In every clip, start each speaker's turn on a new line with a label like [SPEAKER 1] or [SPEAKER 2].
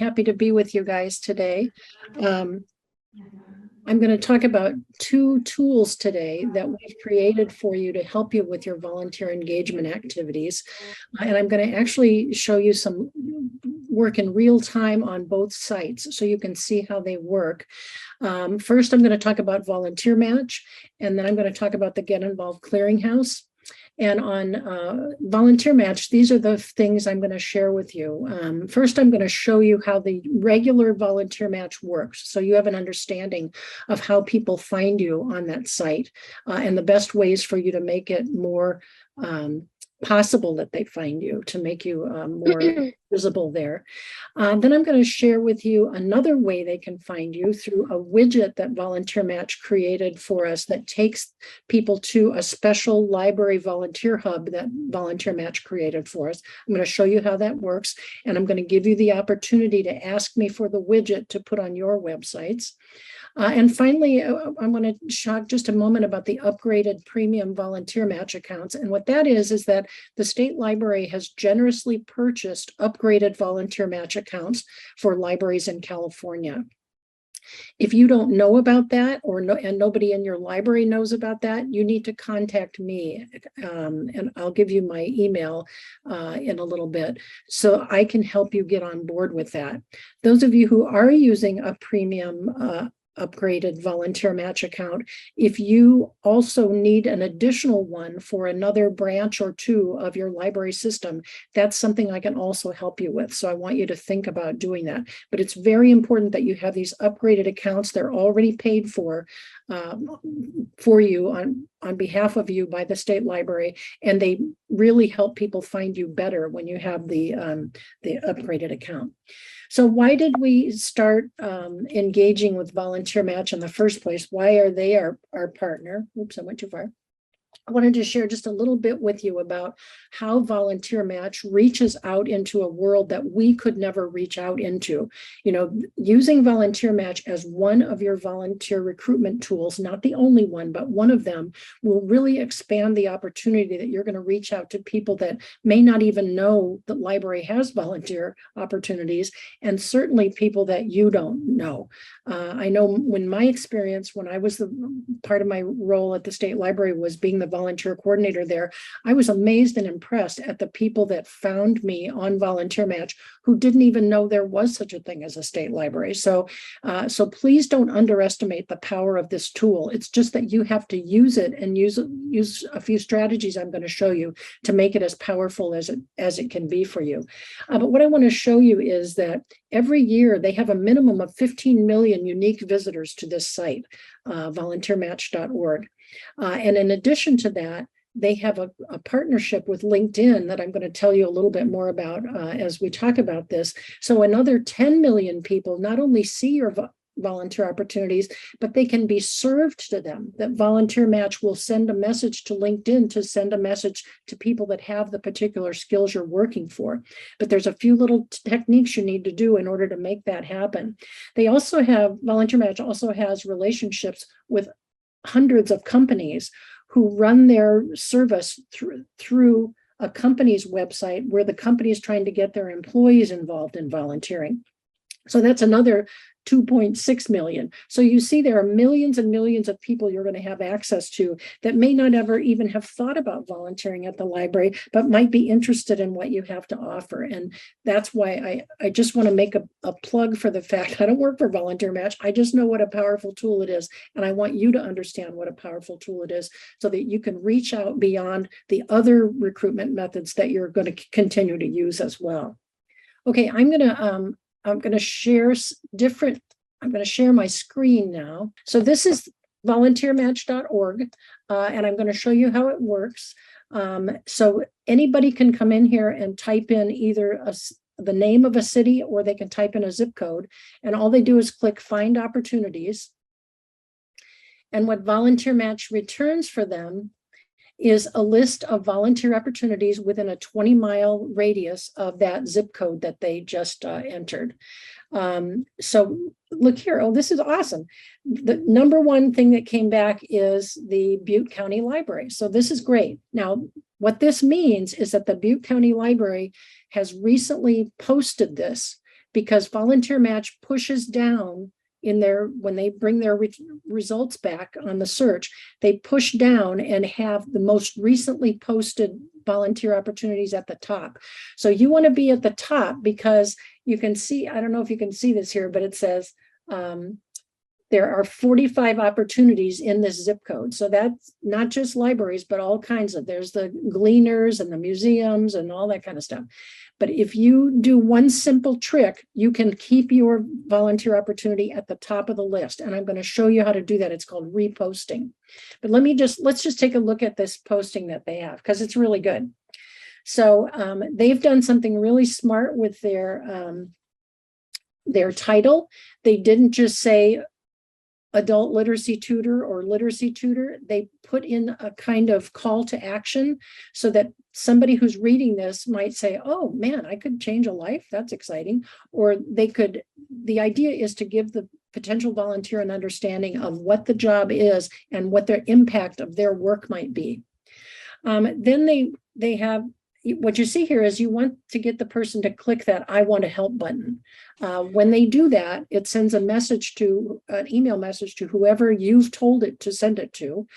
[SPEAKER 1] happy to be with you guys today. I'm going to talk about two tools today that we've created for you to help you with your volunteer engagement activities. And I'm going to actually show you some work in real time on both sites so you can see how they work. First, I'm going to talk about VolunteerMatch, and then I'm going to talk about the Get Involved Clearinghouse. And on VolunteerMatch, these are the things I'm going to share with you. First, I'm going to show you how the regular VolunteerMatch works, so you have an understanding of how people find you on that site and the best ways for you to make it more possible that they find you, to make you more visible there. Then I'm going to share with you another way they can find you through a widget that VolunteerMatch created for us that takes people to a special library volunteer hub that VolunteerMatch created for us. I'm going to show you how that works, and I'm going to give you the opportunity to ask me for the widget to put on your websites. And finally, I want to talk just a moment about the upgraded premium VolunteerMatch accounts. And what that is that the State Library has generously purchased upgraded VolunteerMatch accounts for libraries in California. If you don't know about that, and nobody in your library knows about that, you need to contact me, and I'll give you my email in a little bit so I can help you get on board with that. Those of you who are using a premium upgraded VolunteerMatch account, if you also need an additional one for another branch or two of your library system, that's something I can also help you with. So I want you to think about doing that. But it's very important that you have these upgraded accounts. They're already paid for you on behalf of you by the State Library, and they really help people find you better when you have the upgraded account. So why did we start engaging with VolunteerMatch in the first place? Why are they our partner? Oops, I went too far. I wanted to share just a little bit with you about how VolunteerMatch reaches out into a world that we could never reach out into. You know, using VolunteerMatch as one of your volunteer recruitment tools, not the only one, but one of them, will really expand the opportunity that you're going to reach out to people that may not even know the library has volunteer opportunities, and certainly people that you don't know. I know when my experience, when I was part of my role at the State Library was being the volunteer coordinator there, I was amazed and impressed at the people that found me on VolunteerMatch who didn't even know there was such a thing as a state library. So please don't underestimate the power of this tool. It's just that you have to use it and use a few strategies I'm going to show you to make it as powerful as it can be for you. But what I want to show you is that every year they have a minimum of 15 million unique visitors to this site, volunteermatch.org. And in addition to that, they have a partnership with LinkedIn that I'm going to tell you a little bit more about as we talk about this. So another 10 million people not only see your volunteer opportunities, but they can be served to them. That VolunteerMatch will send a message to LinkedIn to send a message to people that have the particular skills you're working for. But there's a few little techniques you need to do in order to make that happen. VolunteerMatch also has relationships with hundreds of companies who run their service through a company's website where the company is trying to get their employees involved in volunteering. So that's another 2.6 million. So you see there are millions and millions of people you're going to have access to that may not ever even have thought about volunteering at the library, but might be interested in what you have to offer. And that's why I just want to make a plug for the fact I don't work for VolunteerMatch. I just know what a powerful tool it is. And I want you to understand what a powerful tool it is so that you can reach out beyond the other recruitment methods that you're going to continue to use as well. Okay, I'm going to share my screen now. So this is volunteermatch.org, and I'm going to show you how it works. So anybody can come in here and type in either the name of a city, or they can type in a zip code, and all they do is click Find Opportunities. And what VolunteerMatch returns for them is a list of volunteer opportunities within a 20-mile radius of that zip code that they just entered. So look here, oh, this is awesome. The number one thing that came back is the Butte County Library. So this is great. Now, what this means is that the Butte County Library has recently posted this because VolunteerMatch pushes down in their, when they bring their results back on the search, they push down and have the most recently posted volunteer opportunities at the top. So you want to be at the top because you can see, I don't know if you can see this here, but it says there are 45 opportunities in this zip code. So that's not just libraries, but all kinds of, there's the gleaners and the museums and all that kind of stuff. But if you do one simple trick, you can keep your volunteer opportunity at the top of the list. And I'm going to show you how to do that. It's called reposting. But let's just take a look at this posting that they have, because it's really good. So they've done something really smart with their title. They didn't just say adult literacy tutor or literacy tutor. They put in a kind of call to action so that somebody who's reading this might say, oh man, I could change a life. That's exciting. Or they could, the idea is to give the potential volunteer an understanding of what the job is and what their impact of their work might be. Then they have, what you see here is you want to get the person to click that I want to help button. When they do that, it sends a message to, an email message to whoever you've told it to send it to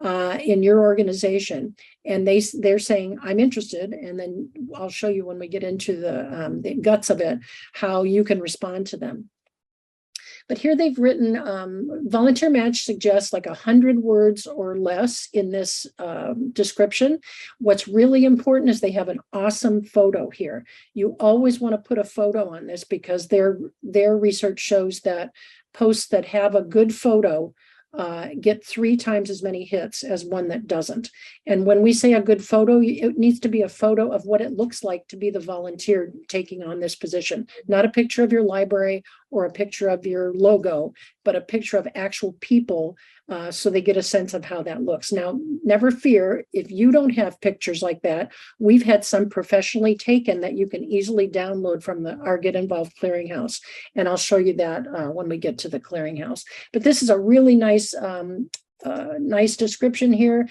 [SPEAKER 1] in your organization. And they're saying, I'm interested. And then I'll show you when we get into the guts of it, how you can respond to them. But here they've written, VolunteerMatch suggests like 100 words or less in this description. What's really important is they have an awesome photo here. You always want to put a photo on this because their research shows that posts that have a good photo get 3 times as many hits as one that doesn't. And when we say a good photo, it needs to be a photo of what it looks like to be the volunteer taking on this position, not a picture of your library or a picture of your logo, but a picture of actual people so they get a sense of how that looks. Now, never fear, if you don't have pictures like that, we've had some professionally taken that you can easily download from our Get Involved Clearinghouse. And I'll show you that when we get to the Clearinghouse. But this is a really nice, nice description here.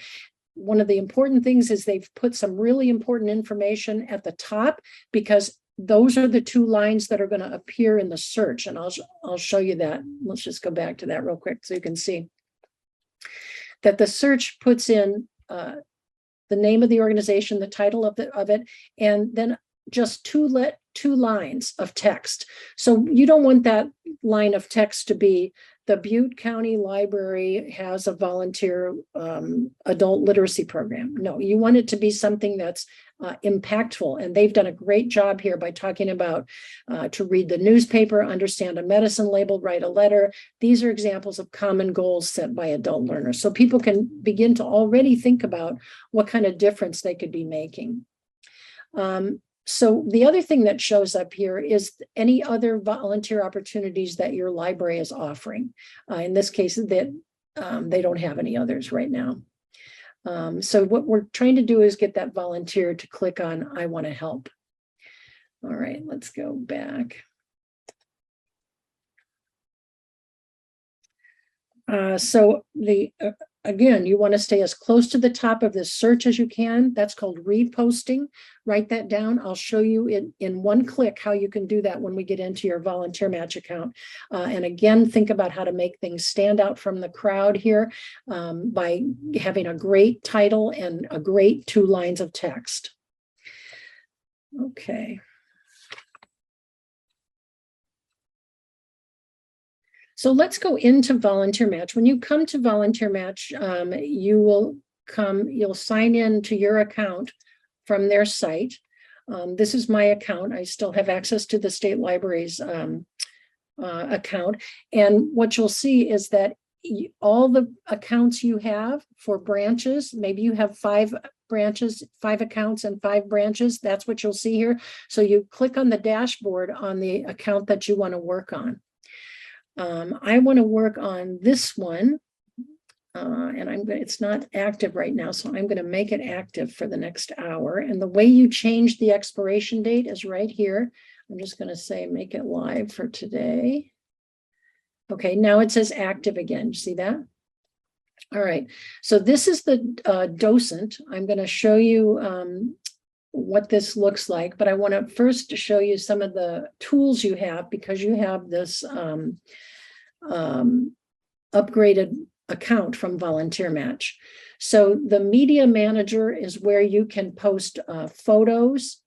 [SPEAKER 1] One of the important things is they've put some really important information at the top because those are the 2 lines that are going to appear in the search. And I'll show you that. Let's just go back to that real quick so you can see that the search puts in the name of the organization, the title of it, and then just two lines of text. So you don't want that line of text to be the Butte County Library has a volunteer adult literacy program. No, you want it to be something that's impactful. And they've done a great job here by talking about to read the newspaper, understand a medicine label, write a letter. These are examples of common goals set by adult learners. So people can begin to already think about what kind of difference they could be making. So the other thing that shows up here is any other volunteer opportunities that your library is offering. In this case, that they don't have any others right now. So what we're trying to do is get that volunteer to click on I want to help. All right, let's go back. So again, you want to stay as close to the top of this search as you can. That's called reposting. Write that down. I'll show you in one click how you can do that when we get into your VolunteerMatch account. And again, think about how to make things stand out from the crowd here by having a great title and a great 2 lines of text. Okay. So let's go into VolunteerMatch. When you come to VolunteerMatch, you'll sign in to your account from their site. This is my account. I still have access to the state library's account. And what you'll see is that all the accounts you have for branches, maybe you have 5 branches, 5 accounts and 5 branches. That's what you'll see here. So you click on the dashboard on the account that you want to work on. I want to work on this one, and it's not active right now, so I'm going to make it active for the next hour. And the way you change the expiration date is right here. I'm just going to say make it live for today. Okay, now it says active again. You see that? All right, so this is the docent. I'm going to show you what this looks like, but I want to first show you some of the tools you have, because you have this upgraded account from VolunteerMatch. So the media manager is where you can post photos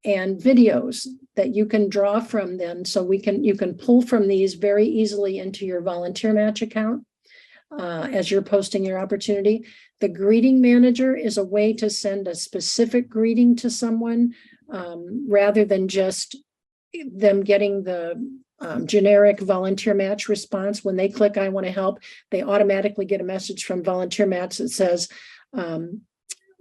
[SPEAKER 1] and videos that you can draw from them. So you can pull from these very easily into your VolunteerMatch account as you're posting your opportunity. The greeting manager is a way to send a specific greeting to someone rather than just them getting the generic VolunteerMatch response. When they click I want to help, they automatically get a message from VolunteerMatch that says,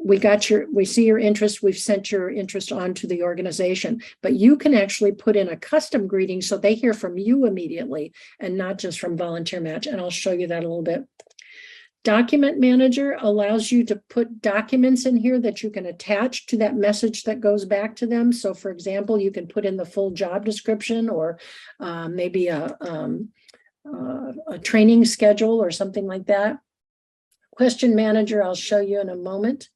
[SPEAKER 1] we see your interest, we've sent your interest on to the organization. But you can actually put in a custom greeting so they hear from you immediately and not just from VolunteerMatch. And I'll show you that a little bit. Document Manager allows you to put documents in here that you can attach to that message that goes back to them. So for example, you can put in the full job description or maybe a training schedule or something like that. Question Manager, I'll show you in a moment.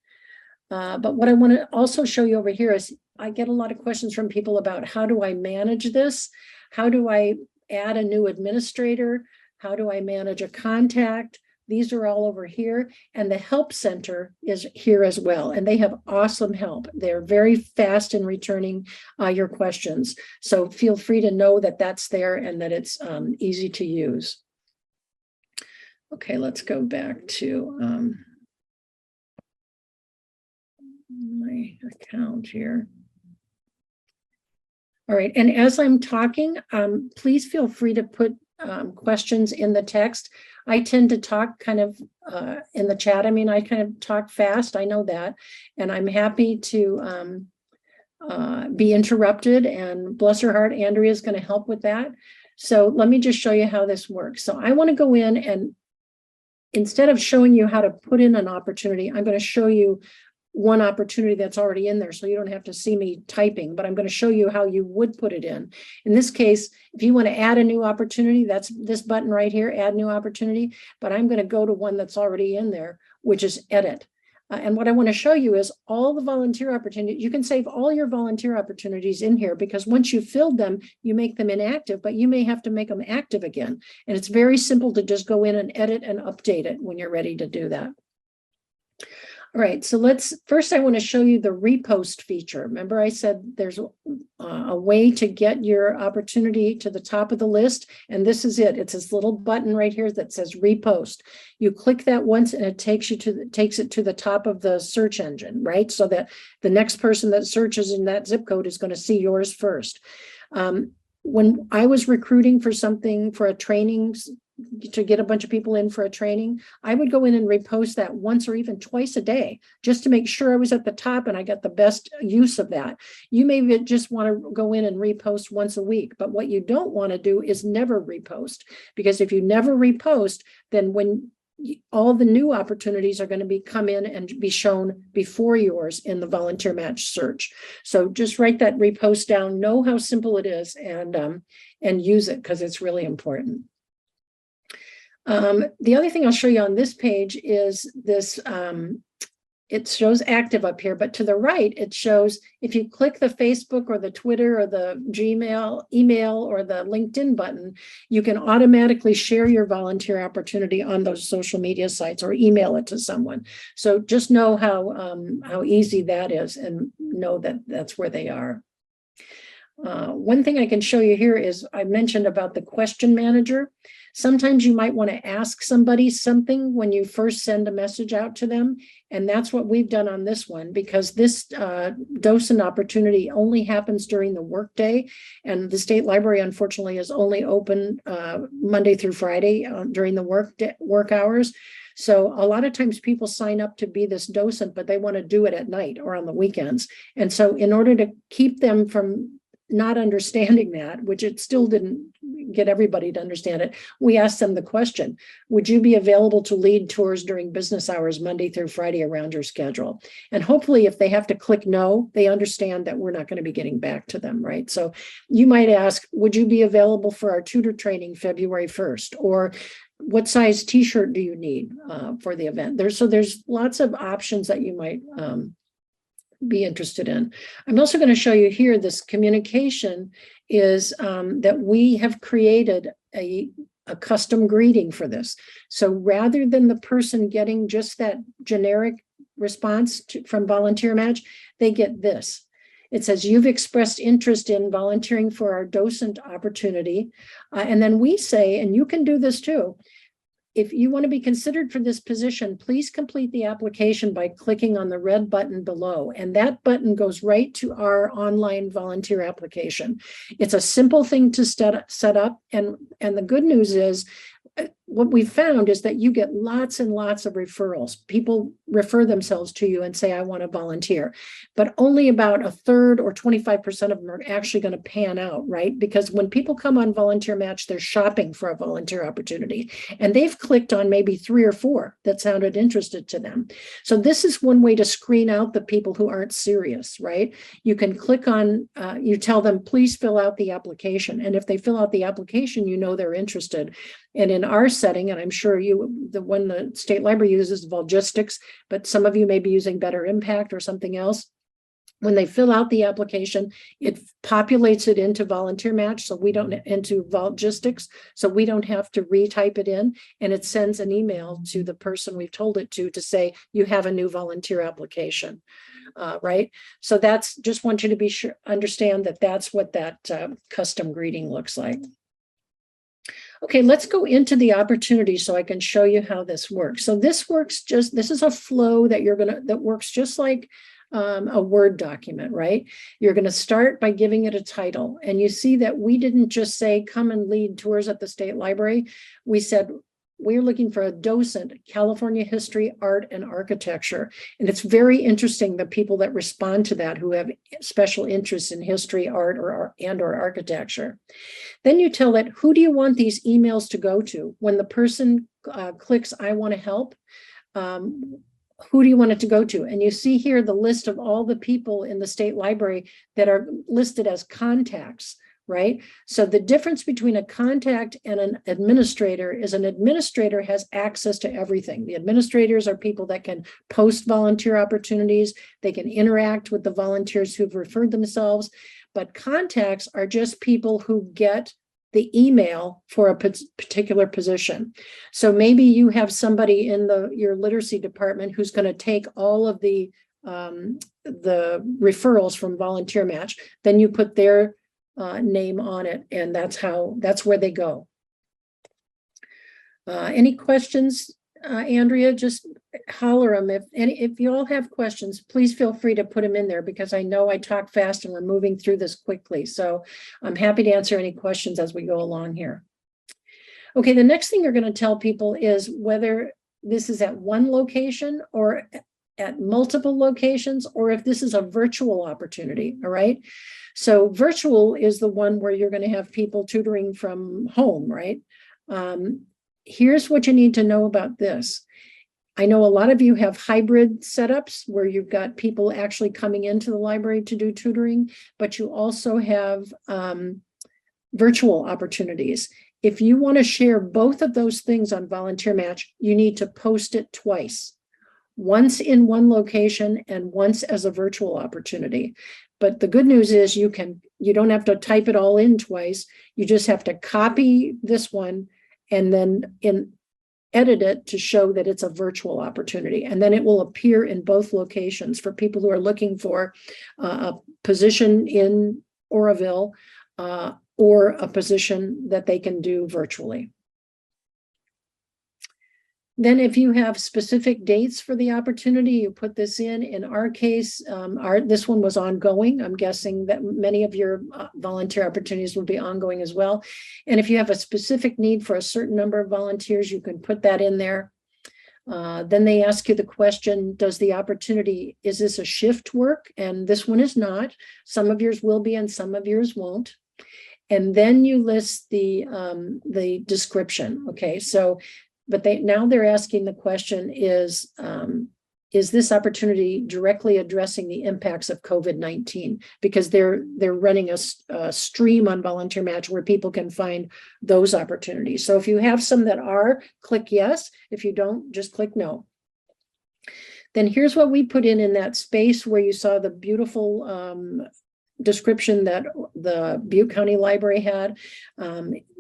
[SPEAKER 1] But what I want to also show you over here is I get a lot of questions from people about how do I manage this? How do I add a new administrator? How do I manage a contact? These are all over here, and the help center is here as well. And they have awesome help. They're very fast in returning your questions. So feel free to know that that's there and that it's easy to use. Okay, let's go back to my account here. All right, and as I'm talking, please feel free to put questions in the text. I tend to talk kind of in the chat. I mean, I kind of talk fast, I know that, and I'm happy to be interrupted, and bless her heart, Andrea is going to help with that. So let me just show you how this works. So I want to go in, and instead of showing you how to put in an opportunity, I'm going to show you one opportunity that's already in there, so you don't have to see me typing, but I'm going to show you how you would put it in. In this case, if you want to add a new opportunity, that's this button right here, add new opportunity, but I'm going to go to one that's already in there, which is edit. And what I want to show you is all the volunteer opportunities. You can save all your volunteer opportunities in here, because once you've filled them, you make them inactive, but you may have to make them active again. And it's very simple to just go in and edit and update it when you're ready to do that. All right, so first I want to show you the repost feature. Remember I said there's a way to get your opportunity to the top of the list, and this is it. It's this little button right here that says repost. You click that once and it takes it to the top of the search engine, right? So that the next person that searches in that zip code is going to see yours first. When I was recruiting for something, for a training, to get a bunch of people in for a training, I would go in and repost that once or even twice a day, just to make sure I was at the top and I got the best use of that. You may just want to go in and repost once a week, but what you don't want to do is never repost, because if you never repost, then when all the new opportunities are going to come in and be shown before yours in the VolunteerMatch search. So just write that repost down, know how simple it is, and use it, because it's really important. The other thing I'll show you on this page is this, it shows active up here, but to the right, it shows if you click the Facebook or the Twitter or the Gmail, email, or the LinkedIn button, you can automatically share your volunteer opportunity on those social media sites or email it to someone. So just know how easy that is, and know that that's where they are. One thing I can show you here is I mentioned about the question manager. Sometimes you might want to ask somebody something when you first send a message out to them. And that's what we've done on this one, because this docent opportunity only happens during the workday. And the state library, unfortunately, is only open Monday through Friday during the work hours. So a lot of times people sign up to be this docent, but they want to do it at night or on the weekends. And so in order to keep them from not understanding that, which it still didn't get everybody to understand it, we asked them the question, would you be available to lead tours during business hours Monday through Friday around your schedule? And hopefully if they have to click no, they understand that we're not going to be getting back to them, right? So you might ask, would you be available for our tutor training February 1st? Or what size t-shirt do you need for the event? There's lots of options that you might be interested in. I'm also going to show you here this communication is that we have created a custom greeting for this. So rather than the person getting just that generic response from VolunteerMatch, they get this. It says, you've expressed interest in volunteering for our docent opportunity. And then we say, and you can do this too, if you want to be considered for this position, please complete the application by clicking on the red button below. And that button goes right to our online volunteer application. It's a simple thing to set up. And the good news is, what we found is that you get lots and lots of referrals. People refer themselves to you and say, I want to volunteer, but only about a third or 25% of them are actually going to pan out, right? Because when people come on VolunteerMatch, they're shopping for a volunteer opportunity and they've clicked on maybe 3 or 4 that sounded interested to them. So this is one way to screen out the people who aren't serious, right? You can click on, you tell them, please fill out the application. And if they fill out the application, you know they're interested. And in our setting, and I'm sure the one the state library uses Volgistics, but some of you may be using Better Impact or something else. When they fill out the application, it populates it into VolunteerMatch, so we don't into Volgistics, so we don't have to retype it in, and it sends an email to the person we've told it to say you have a new volunteer application, right? So that's just want you to be sure understand that that's what that custom greeting looks like. Okay, let's go into the opportunity so I can show you how this works. So this works this is a flow that that works just like a Word document, right? You're going to start by giving it a title. And you see that we didn't just say, come and lead tours at the state library. We said, we're looking for a docent, California history, art, and architecture. And it's very interesting, the people that respond to that who have special interests in history, art, or architecture. Then you tell it, who do you want these emails to go to? When the person clicks, I want to help, who do you want it to go to? And you see here the list of all the people in the state library that are listed as contacts, right? So the difference between a contact and an administrator is an administrator has access to everything. The administrators are people that can post volunteer opportunities. They can interact with the volunteers who've referred themselves, but contacts are just people who get the email for a particular position. So maybe you have somebody in your literacy department who's going to take all of the referrals from VolunteerMatch. Then you put their name on it, and that's where they go. Any questions, Andrea? Just holler them. If you all have questions, please feel free to put them in there, because I know I talk fast and we're moving through this quickly. So I'm happy to answer any questions as we go along here. Okay, the next thing you're going to tell people is whether this is at one location or at multiple locations, or if this is a virtual opportunity. All right. So virtual is the one where you're going to have people tutoring from home, right? Here's what you need to know about this. I know a lot of you have hybrid setups where you've got people actually coming into the library to do tutoring, but you also have virtual opportunities. If you want to share both of those things on VolunteerMatch, you need to post it twice. Once in one location and once as a virtual opportunity. But the good news is you don't have to type it all in twice. You just have to copy this one and then edit it to show that it's a virtual opportunity. And then it will appear in both locations for people who are looking for a position in Oroville or a position that they can do virtually. Then if you have specific dates for the opportunity, you put this in. In our case, this one was ongoing. I'm guessing that many of your volunteer opportunities will be ongoing as well. And if you have a specific need for a certain number of volunteers, you can put that in there. Then they ask you the question, is this a shift work? And this one is not. Some of yours will be and some of yours won't. And then you list the description. Okay, so but now they're asking the question, is this opportunity directly addressing the impacts of COVID-19? Because they're running a stream on VolunteerMatch where people can find those opportunities. So if you have some that are, click yes. If you don't, just click no. Then here's what we put in that space where you saw the beautiful description that the Butte County Library had,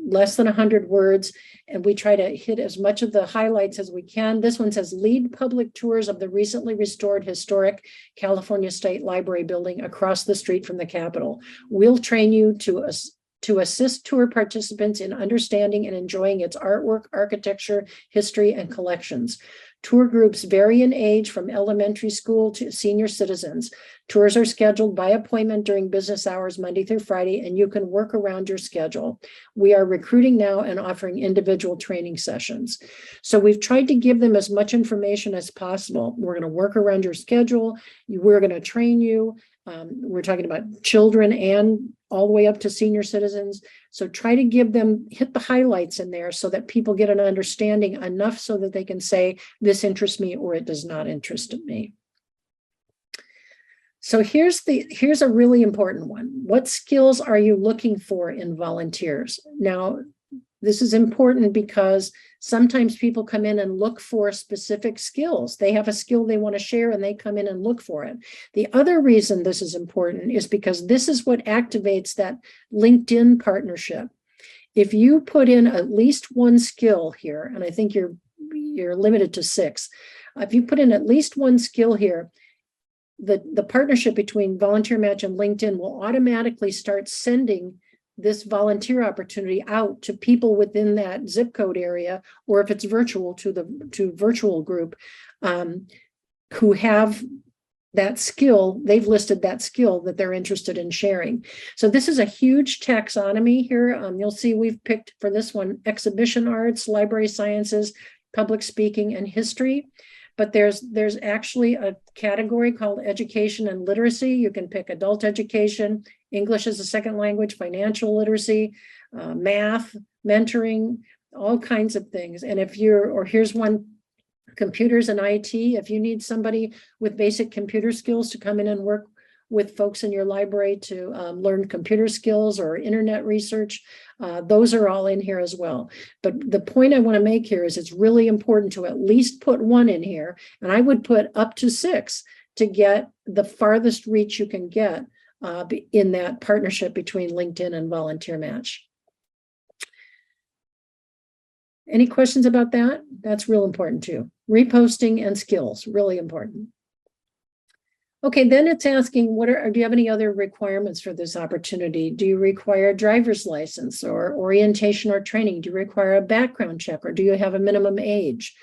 [SPEAKER 1] less than 100 words. And we try to hit as much of the highlights as we can. This one says, lead public tours of the recently restored historic California State Library building across the street from the Capitol. We'll train you to assist tour participants in understanding and enjoying its artwork, architecture, history, and collections. Tour groups vary in age from elementary school to senior citizens. Tours are scheduled by appointment during business hours, Monday through Friday, and you can work around your schedule. We are recruiting now and offering individual training sessions. So we've tried to give them as much information as possible. We're going to work around your schedule. We're going to train you. We're talking about children and all the way up to senior citizens. So try to give them, hit the highlights in there so that people get an understanding enough so that they can say, this interests me or it does not interest me. So here's a really important one. What skills are you looking for in volunteers? Now, this is important because sometimes people come in and look for specific skills. They have a skill they want to share and they come in and look for it. The other reason this is important is because this is what activates that LinkedIn partnership. If you put in at least one skill here, and I think you're limited to 6, if you put in at least one skill here, the partnership between VolunteerMatch and LinkedIn will automatically start sending this volunteer opportunity out to people within that zip code area, or if it's virtual, to virtual group who have that skill. They've listed that skill that they're interested in sharing. So this is a huge taxonomy here. You'll see we've picked for this one exhibition arts, library sciences, public speaking, and history. But there's actually a category called education and literacy. You can pick adult education, English as a second language, financial literacy, math, mentoring, all kinds of things. And here's one, computers and IT. If you need somebody with basic computer skills to come in and work with folks in your library to learn computer skills or internet research, those are all in here as well. But the point I want to make here is it's really important to at least put one in here, and I would put up to 6 to get the farthest reach you can get in that partnership between LinkedIn and VolunteerMatch. Any questions about that? That's real important too. Reposting and skills, really important. Okay, then it's asking, do you have any other requirements for this opportunity? Do you require a driver's license or orientation or training? Do you require a background check, or do you have a minimum age?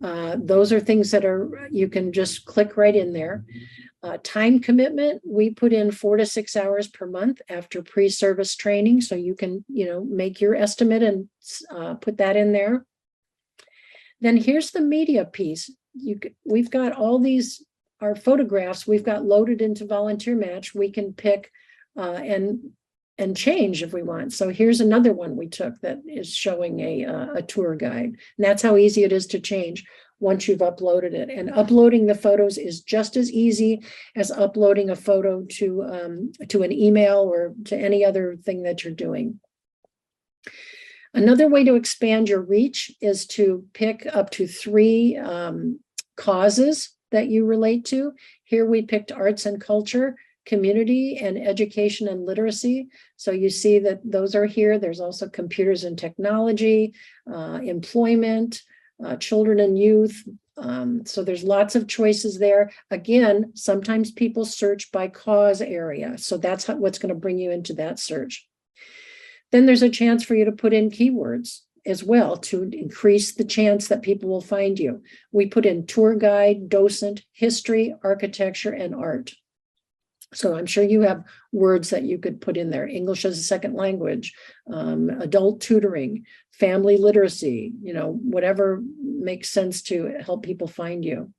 [SPEAKER 1] Those are things that you can just click right in there. Time commitment, we put in 4 to 6 hours per month after pre-service training. So you can, make your estimate and put that in there. Then here's the media piece. We've got all these, our photographs we've got loaded into VolunteerMatch. We can pick and change if we want. So here's another one we took that is showing a tour guide. And that's how easy it is to change once you've uploaded it. And uploading the photos is just as easy as uploading a photo to an email or to any other thing that you're doing. Another way to expand your reach is to pick up to 3 causes that you relate to. Here we picked arts and culture, community, and education and literacy. So you see that those are here. There's also computers and technology, employment, children and youth. So there's lots of choices there. Again, sometimes people search by cause area. So that's what's going to bring you into that search. Then there's a chance for you to put in keywords as well to increase the chance that people will find you. We put in tour guide, docent, history, architecture, and art. So I'm sure you have words that you could put in there. English as a second language, adult tutoring, family literacy, whatever makes sense to help people find you.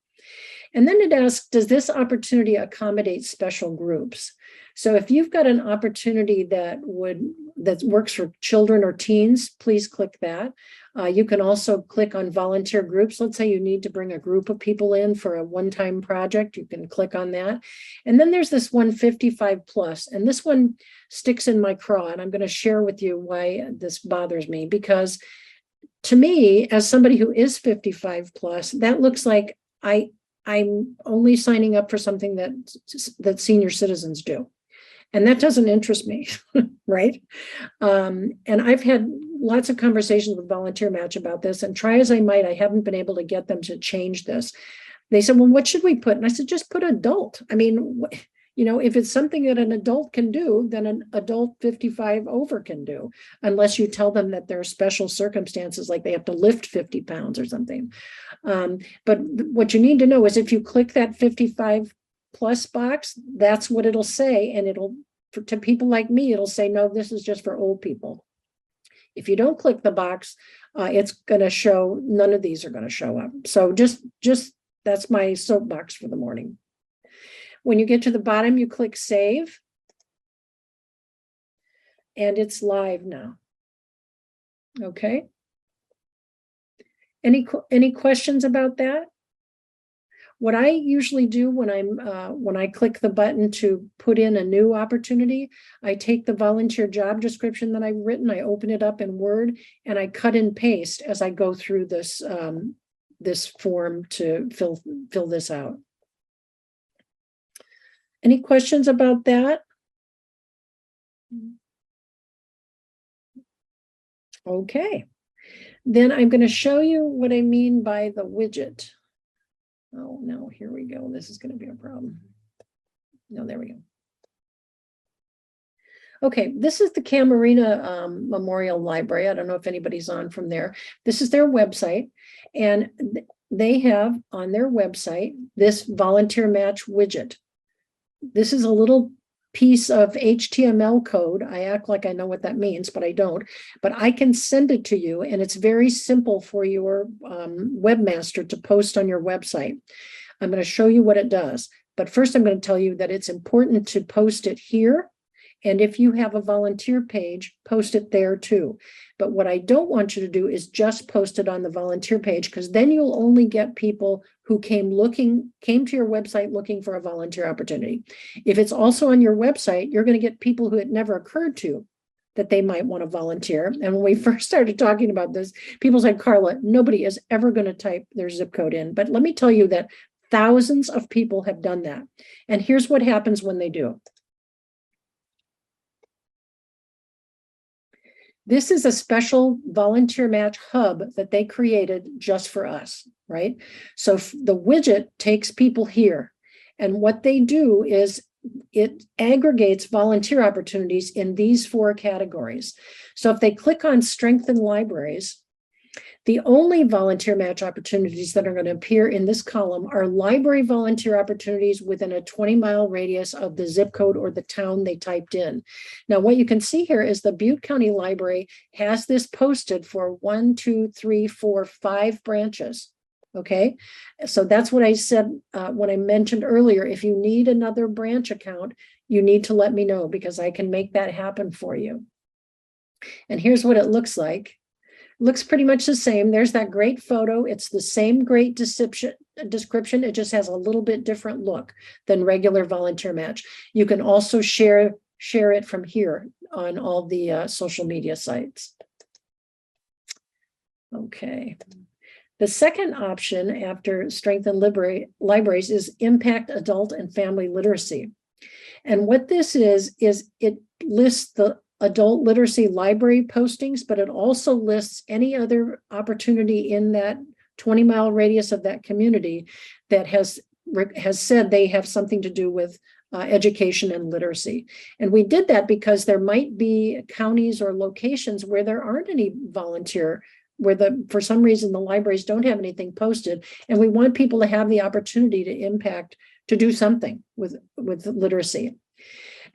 [SPEAKER 1] And then it asks, does this opportunity accommodate special groups? So if you've got an opportunity that works for children or teens, please click that. You can also click on volunteer groups. Let's say you need to bring a group of people in for a one-time project. You can click on that. And then there's this one 55 plus, and this one sticks in my craw, and I'm going to share with you why this bothers me, because to me, as somebody who is 55 plus, that looks like I I'm only signing up for something that senior citizens do. And that doesn't interest me, right? And I've had lots of conversations with VolunteerMatch about this, and try as I might, I haven't been able to get them to change this. They said, well, what should we put? And I said, just put adult. I mean, if it's something that an adult can do, then an adult 55 over can do, unless you tell them that there are special circumstances, like they have to lift 50 pounds or something. But what you need to know is if you click that 55 plus box, that's what it'll say. And to people like me, it'll say, no, this is just for old people. If you don't click the box, it's going to show, none of these are going to show up. So just that's my soapbox for the morning. When you get to the bottom, you click save. And it's live now. Okay. Any questions about that? What I usually do when I click the button to put in a new opportunity, I take the volunteer job description that I've written, I open it up in Word, and I cut and paste as I go through this this form to fill this out. Any questions about that? Okay, then I'm going to show you what I mean by the widget. Oh, no, here we go. This is going to be a problem. No, there we go. Okay, this is the Camarina Memorial Library. I don't know if anybody's on from there. This is their website, and they have on their website this VolunteerMatch widget. This is a little piece of HTML code. I act like I know what that means, but I don't. But I can send it to you, and it's very simple for your webmaster to post on your website. I'm going to show you what it does. But first, I'm going to tell you that it's important to post it here. And if you have a volunteer page, post it there too. But what I don't want you to do is just post it on the volunteer page, because then you'll only get people who came to your website looking for a volunteer opportunity. If it's also on your website, you're going to get people who it never occurred to that they might want to volunteer. And when we first started talking about this, people said, Carla, nobody is ever going to type their zip code in. But let me tell you that thousands of people have done that. And here's what happens when they do. This is a special VolunteerMatch hub that they created just for us, right? So the widget takes people here, and what they do is it aggregates volunteer opportunities in these 4 categories. So if they click on Strengthen Libraries, the only VolunteerMatch opportunities that are going to appear in this column are library volunteer opportunities within a 20-mile radius of the zip code or the town they typed in. Now, what you can see here is the Butte County Library has this posted for 1, 2, 3, 4, 5 branches. Okay, so that's what I said when I mentioned earlier. If you need another branch account, you need to let me know, because I can make that happen for you. And here's what it looks like. Looks pretty much the same. There's that great photo. It's the same great description. It just has a little bit different look than regular VolunteerMatch. You can also share it from here on all the social media sites. Okay. The second option after Strengthen Libraries is Impact Adult and Family Literacy. And what this is it lists the adult literacy library postings, but it also lists any other opportunity in that 20-mile radius of that community that has said they have something to do with education and literacy. And we did that because there might be counties or locations where there aren't any volunteer, where for some reason the libraries don't have anything posted, and we want people to have the opportunity to do something with literacy.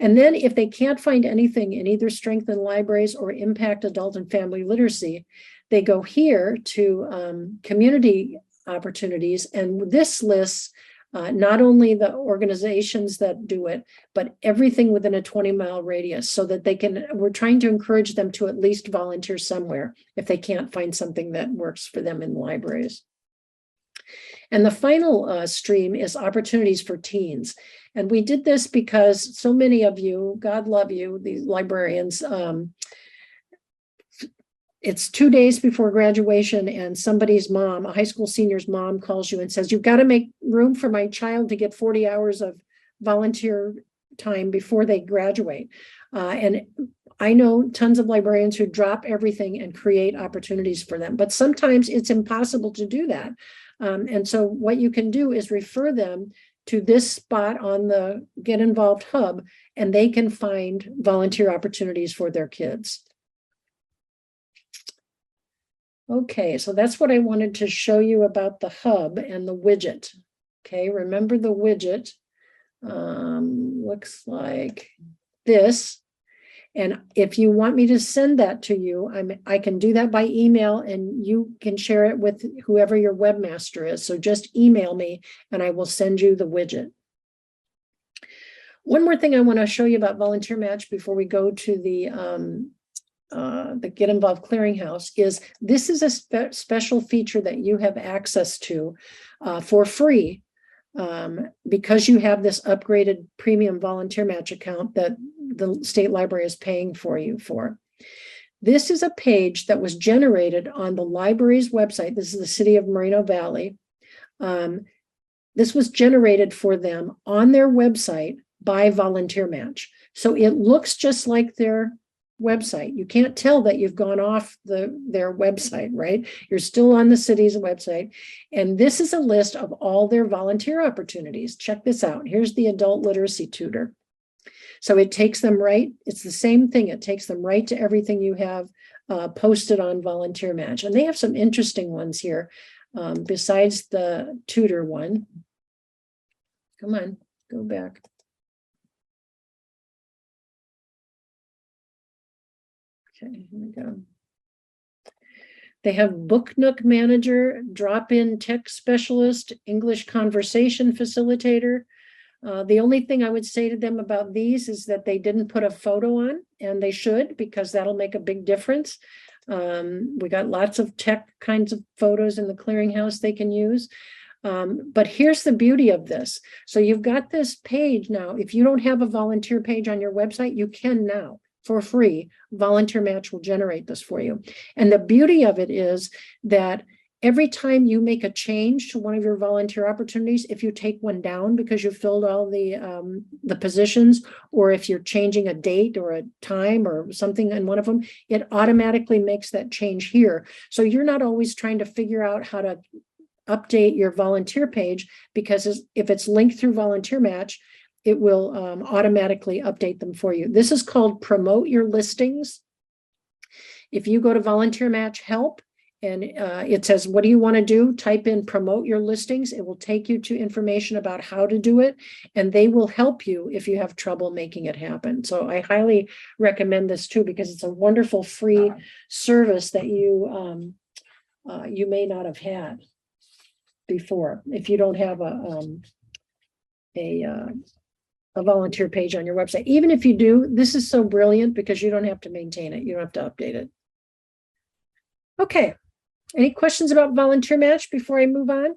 [SPEAKER 1] And then if they can't find anything in either Strengthen Libraries or Impact Adult and Family Literacy, they go here to community opportunities. And this lists not only the organizations that do it, but everything within a 20-mile radius, so that we're trying to encourage them to at least volunteer somewhere if they can't find something that works for them in libraries. And the final stream is opportunities for teens. And we did this because so many of you, God love you, these librarians, it's 2 days before graduation and somebody's mom, a high school senior's mom, calls you and says, you've got to make room for my child to get 40 hours of volunteer time before they graduate. And I know tons of librarians who drop everything and create opportunities for them, but sometimes it's impossible to do that. And so what you can do is refer them to this spot on the Get Involved Hub, and they can find volunteer opportunities for their kids. Okay, so that's what I wanted to show you about the hub and the widget. Okay, remember the widget looks like this. And if you want me to send that to you, I can do that by email, and you can share it with whoever your webmaster is. So just email me and I will send you the widget. One more thing I want to show you about VolunteerMatch before we go to the Get Involved Clearinghouse is this is a special feature that you have access to for free because you have this upgraded premium VolunteerMatch account that the state library is paying for you for. This is a page that was generated on the library's website. This is the city of Moreno Valley. This was generated for them on their website by VolunteerMatch. So it looks just like their website. You can't tell that you've gone off their website, right? You're still on the city's website. And this is a list of all their volunteer opportunities. Check this out. Here's the adult literacy tutor. So it takes them right. It's the same thing. It takes them right to everything you have posted on VolunteerMatch. And they have some interesting ones here besides the tutor one. Come on, go back. Okay, here we go. They have Book Nook Manager, Drop-in Tech Specialist, English Conversation Facilitator. The only thing I would say to them about these is that they didn't put a photo on, and they should, because that'll make a big difference. We got lots of tech kinds of photos in the Clearinghouse they can use. But here's the beauty of this. So you've got this page now. If you don't have a volunteer page on your website, you can now. For free, VolunteerMatch will generate this for you. And the beauty of it is that every time you make a change to one of your volunteer opportunities, if you take one down because you filled all the positions, or if you're changing a date or a time or something in one of them, it automatically makes that change here. So you're not always trying to figure out how to update your volunteer page, because if it's linked through VolunteerMatch, it will automatically update them for you. This is called Promote Your Listings. If you go to VolunteerMatch Help and it says, what do you want to do? Type in Promote Your Listings. It will take you to information about how to do it, and they will help you if you have trouble making it happen. So I highly recommend this too, because it's a wonderful free service that you may not have had before if you don't have a volunteer page on your website. Even if you do, this is so brilliant because you don't have to maintain it. You don't have to update it. Okay. Any questions about VolunteerMatch before I move on?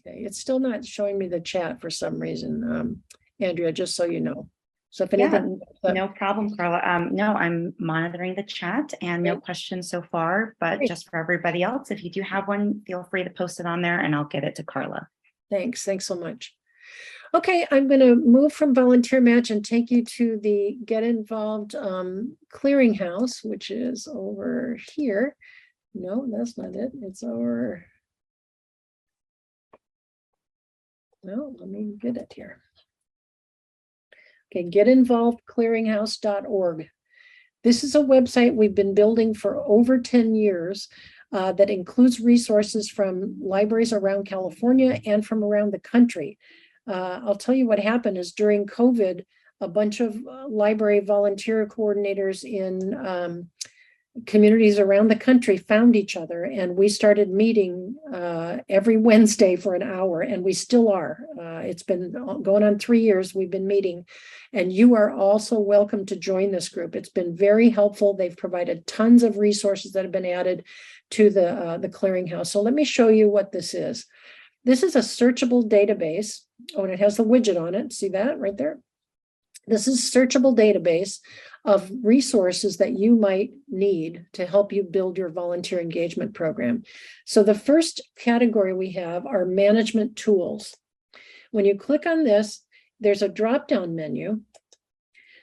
[SPEAKER 1] Okay, it's still not showing me the chat for some reason, Andrea, just so you know. So if anything,
[SPEAKER 2] no problem, Carla. No, I'm monitoring the chat and no questions so far, but just for everybody else, if you do have one, feel free to post it on there and I'll get it to Carla.
[SPEAKER 1] Thanks so much. Okay, I'm going to move from VolunteerMatch and take you to the Get Involved Clearinghouse, which is over here. No, that's not it. It's over. No, let me get it here. Okay, getinvolvedclearinghouse.org. This is a website we've been building for over 10 years that includes resources from libraries around California and from around the country. I'll tell you what happened is during COVID, a bunch of library volunteer coordinators in communities around the country found each other, and we started meeting every Wednesday for an hour, and we still are. It's been going on 3 years we've been meeting, and you are also welcome to join this group. It's been very helpful. They've provided tons of resources that have been added to the Clearinghouse. So let me show you what this is. This is a searchable database. Oh, and it has the widget on it. See that right there? This is a searchable database of resources that you might need to help you build your volunteer engagement program. So the first category we have are management tools. When you click on this, there's a drop-down menu.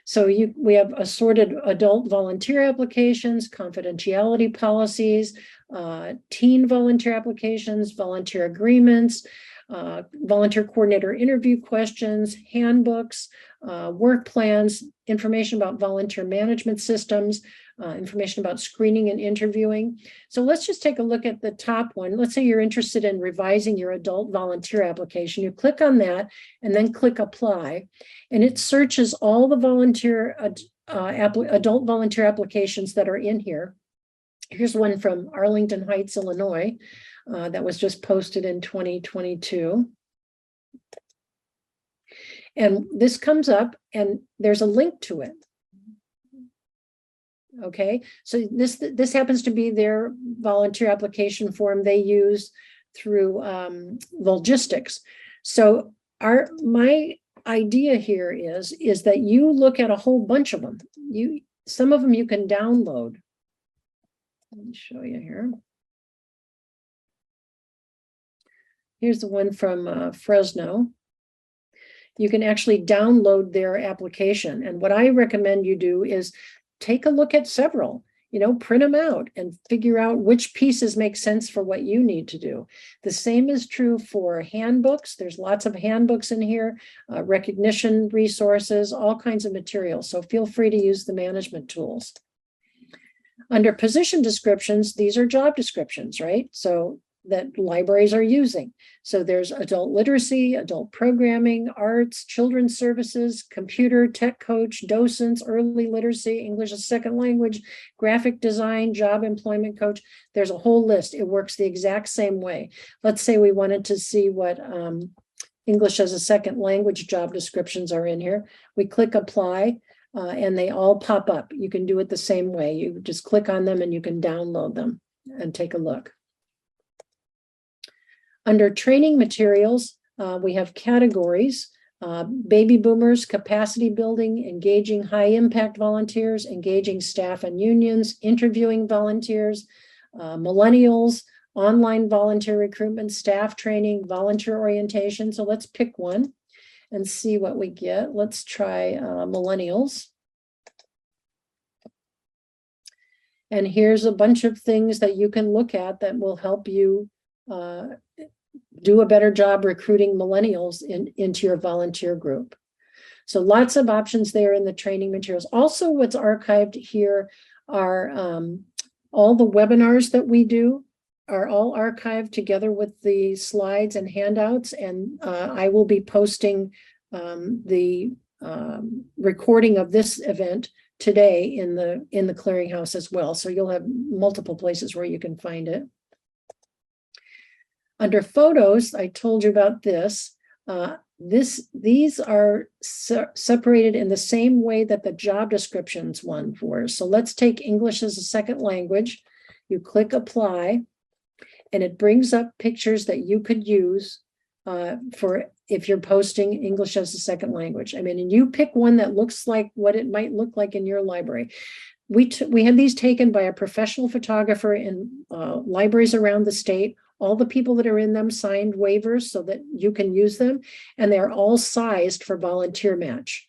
[SPEAKER 1] So we have assorted adult volunteer applications, confidentiality policies, teen volunteer applications, volunteer agreements, volunteer coordinator interview questions, handbooks, work plans, information about volunteer management systems, information about screening and interviewing. So let's just take a look at the top one. Let's say you're interested in revising your adult volunteer application. You click on that and then click apply, and it searches all the adult volunteer applications that are in here. Here's one from Arlington Heights, Illinois, that was just posted in 2022. And this comes up and there's a link to it. Okay, so this happens to be their volunteer application form they use through Volgistics. So my idea here is that you look at a whole bunch of them. Some of them you can download. Let me show you here. Here's the one from Fresno. You can actually download their application. And what I recommend you do is take a look at several, print them out and figure out which pieces make sense for what you need to do. The same is true for handbooks. There's lots of handbooks in here, recognition resources, all kinds of materials. So feel free to use the management tools. Under position descriptions, these are job descriptions, right? So that libraries are using. So there's adult literacy, adult programming, arts, children's services, computer, tech coach, docents, early literacy, English as a second language, graphic design, job employment coach. There's a whole list. It works the exact same way. Let's say we wanted to see what English as a second language job descriptions are in here. We click apply. And they all pop up. You can do it the same way. You just click on them and you can download them and take a look. Under training materials, we have categories, baby boomers, capacity building, engaging high impact volunteers, engaging staff and unions, interviewing volunteers, millennials, online volunteer recruitment, staff training, volunteer orientation. So let's pick one and see what we get. Let's try millennials. And here's a bunch of things that you can look at that will help you do a better job recruiting millennials into your volunteer group. So lots of options there in the training materials. Also, what's archived here are all the webinars that we do are all archived together with the slides and handouts. And I will be posting the recording of this event today in the Clearinghouse as well. So you'll have multiple places where you can find it. Under photos, I told you about this. These are separated in the same way that the job descriptions one were. So let's take English as a second language. You click apply, and it brings up pictures that you could use for if you're posting English as a second language. I mean, and you pick one that looks like what it might look like in your library. We had these taken by a professional photographer in libraries around the state. All the people that are in them signed waivers so that you can use them, and they're all sized for VolunteerMatch.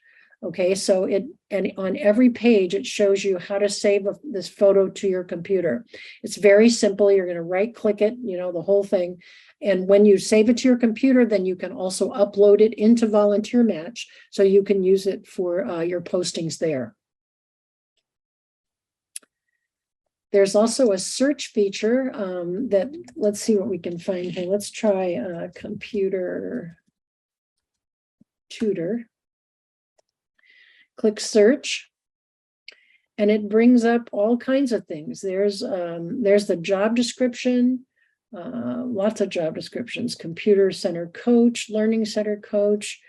[SPEAKER 1] Okay, so and on every page, it shows you how to save this photo to your computer. It's very simple. You're going to right click it, the whole thing. And when you save it to your computer, then you can also upload it into VolunteerMatch so you can use it for your postings there. There's also a search feature that, let's see what we can find here. Let's try computer tutor. Click search, and it brings up all kinds of things. There's the job description, lots of job descriptions, computer center coach, learning center coach.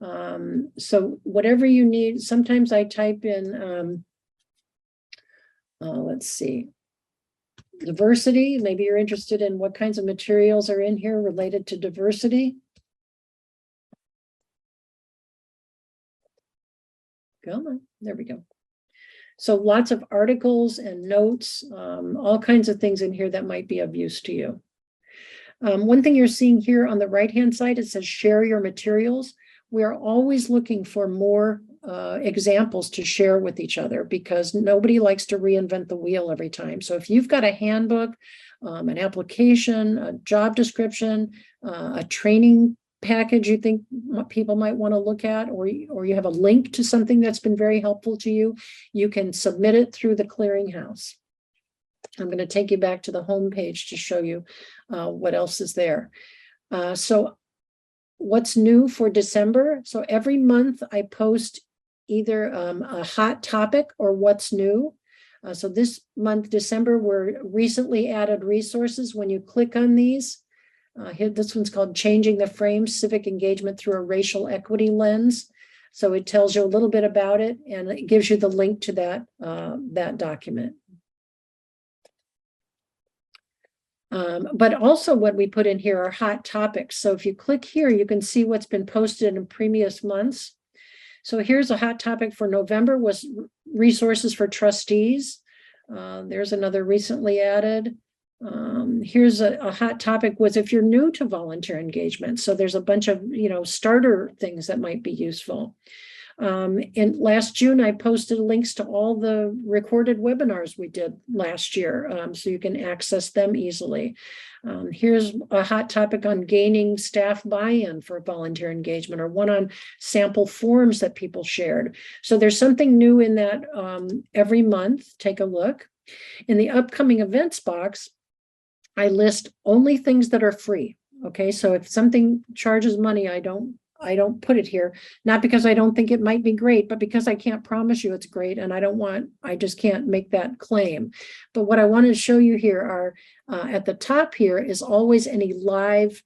[SPEAKER 1] So whatever you need, sometimes I type in, let's see, diversity. Maybe you're interested in what kinds of materials are in here related to diversity. Come on, there we go. So lots of articles and notes, all kinds of things in here that might be of use to you. One thing you're seeing here on the right-hand side, it says share your materials. We are always looking for more examples to share with each other because nobody likes to reinvent the wheel every time. So if you've got a handbook, an application, a job description, a training package you think people might want to look at, or you have a link to something that's been very helpful to you, you can submit it through the Clearinghouse. I'm going to take you back to the home page to show you what else is there. So what's new for December? So every month I post either a hot topic or what's new. So this month, December, were recently added resources. When you click on these, here, this one's called Changing the Frame, Civic Engagement Through a Racial Equity Lens. So it tells you a little bit about it, and it gives you the link to that document. But also what we put in here are hot topics. So if you click here, you can see what's been posted in previous months. So here's a hot topic for November was resources for trustees. There's another recently added. Here's a hot topic was if you're new to volunteer engagement. So there's a bunch of, starter things that might be useful. In last June, I posted links to all the recorded webinars we did last year, so you can access them easily. Here's a hot topic on gaining staff buy-in for volunteer engagement, or one on sample forms that people shared. So there's something new in that every month. Take a look. In the upcoming events box, I list only things that are free. Okay, so if something charges money, I don't put it here, not because I don't think it might be great, but because I can't promise you it's great, and I just can't make that claim. But what I wanted to show you here are at the top here is always any live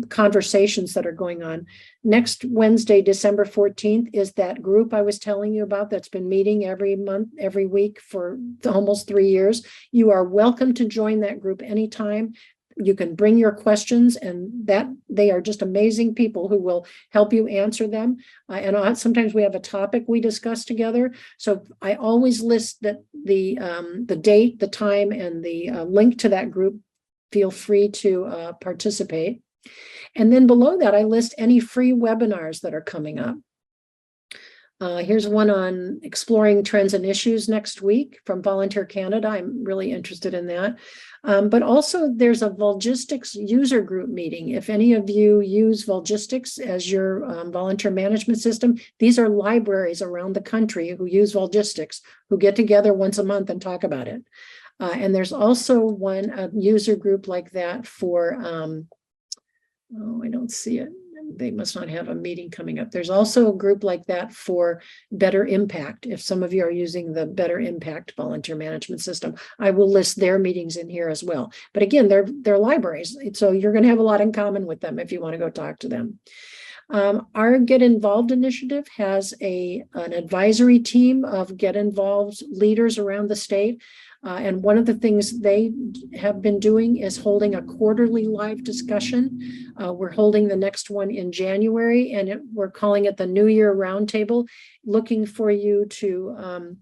[SPEAKER 1] conversations that are going on. Next Wednesday, December 14th, is that group I was telling you about that's been meeting every month, every week for almost 3 years. You are welcome to join that group anytime. You can bring your questions, and that they are just amazing people who will help you answer them. And sometimes we have a topic we discuss together. So I always list that the date, the time, and the link to that group. Feel free to participate. And then below that, I list any free webinars that are coming up. Here's one on exploring trends and issues next week from Volunteer Canada. I'm really interested in that. But also there's a Volgistics user group meeting. If any of you use Volgistics as your volunteer management system, these are libraries around the country who use Volgistics, who get together once a month and talk about it. And there's also a user group like that for, I don't see it. They must not have a meeting coming up. There's also a group like that for Better Impact. If some of you are using the Better Impact volunteer management system, I will list their meetings in here as well. But again, they're libraries, so you're going to have a lot in common with them if you want to go talk to them. Our Get Involved initiative has an advisory team of Get Involved leaders around the state. And one of the things they have been doing is holding a quarterly live discussion. We're holding the next one in January, and we're calling it the New Year Roundtable, looking for you to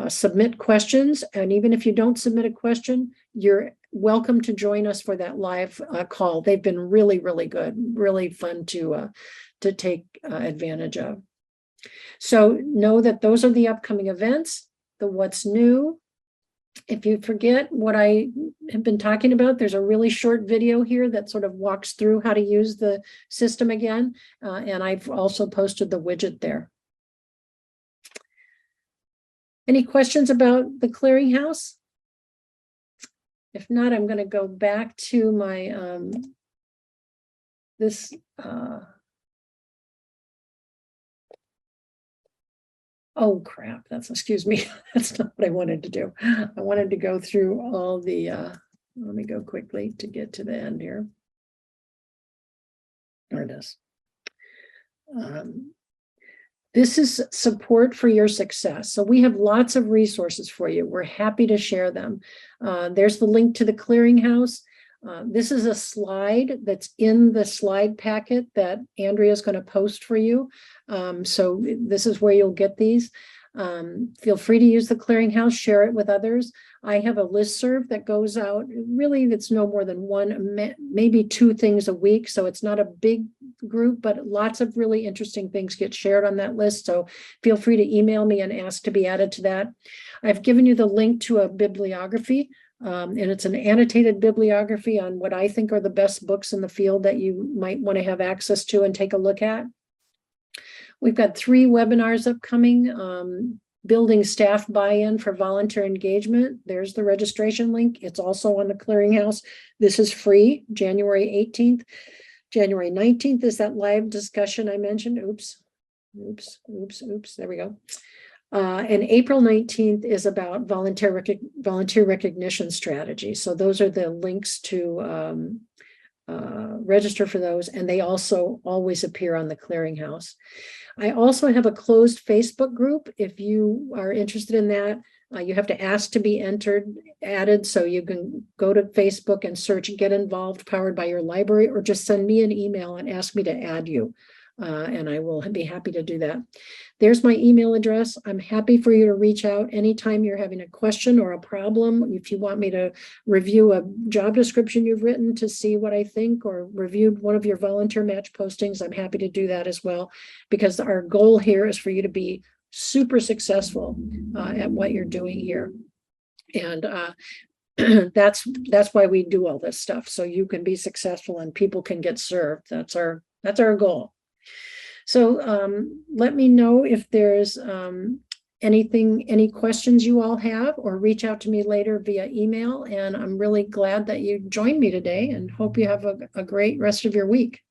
[SPEAKER 1] submit questions. And even if you don't submit a question, you're welcome to join us for that live call. They've been really, really good, really fun to take advantage of. So know that those are the upcoming events, the what's new. If you forget what I have been talking about, there's a really short video here that sort of walks through how to use the system again. And I've also posted the widget there. Any questions about the Clearinghouse? If not, I'm going to go back to my oh crap, excuse me, that's not what I wanted to do. I wanted to go through all the, let me go quickly to get to the end here. There it is. This is support for your success. So we have lots of resources for you. We're happy to share them. There's the link to the Clearinghouse. This is a slide that's in the slide packet that Andrea is going to post for you. So this is where you'll get these. Feel free to use the Clearinghouse, share it with others. I have a listserv that goes out. Really, it's no more than one, maybe two things a week. So it's not a big group, but lots of really interesting things get shared on that list. So feel free to email me and ask to be added to that. I've given you the link to a bibliography. And it's an annotated bibliography on what I think are the best books in the field that you might want to have access to and take a look at. We've got 3 webinars upcoming. Building staff buy-in for volunteer engagement. There's the registration link. It's also on the Clearinghouse. This is free, January 18th. January 19th is that live discussion I mentioned. Oops. There we go. And April 19th is about volunteer recognition strategy. So those are the links to register for those. And they also always appear on the Clearinghouse. I also have a closed Facebook group. If you are interested in that, you have to ask to be added. So you can go to Facebook and search Get Involved Powered by Your Library, or just send me an email and ask me to add you. And I will be happy to do that. There's my email address. I'm happy for you to reach out anytime you're having a question or a problem. If you want me to review a job description you've written to see what I think, or reviewed one of your VolunteerMatch postings, I'm happy to do that as well, because our goal here is for you to be super successful at what you're doing here. And that's why we do all this stuff, so you can be successful and people can get served. That's our goal. So let me know if there's any questions you all have, or reach out to me later via email. And I'm really glad that you joined me today, and hope you have a great rest of your week.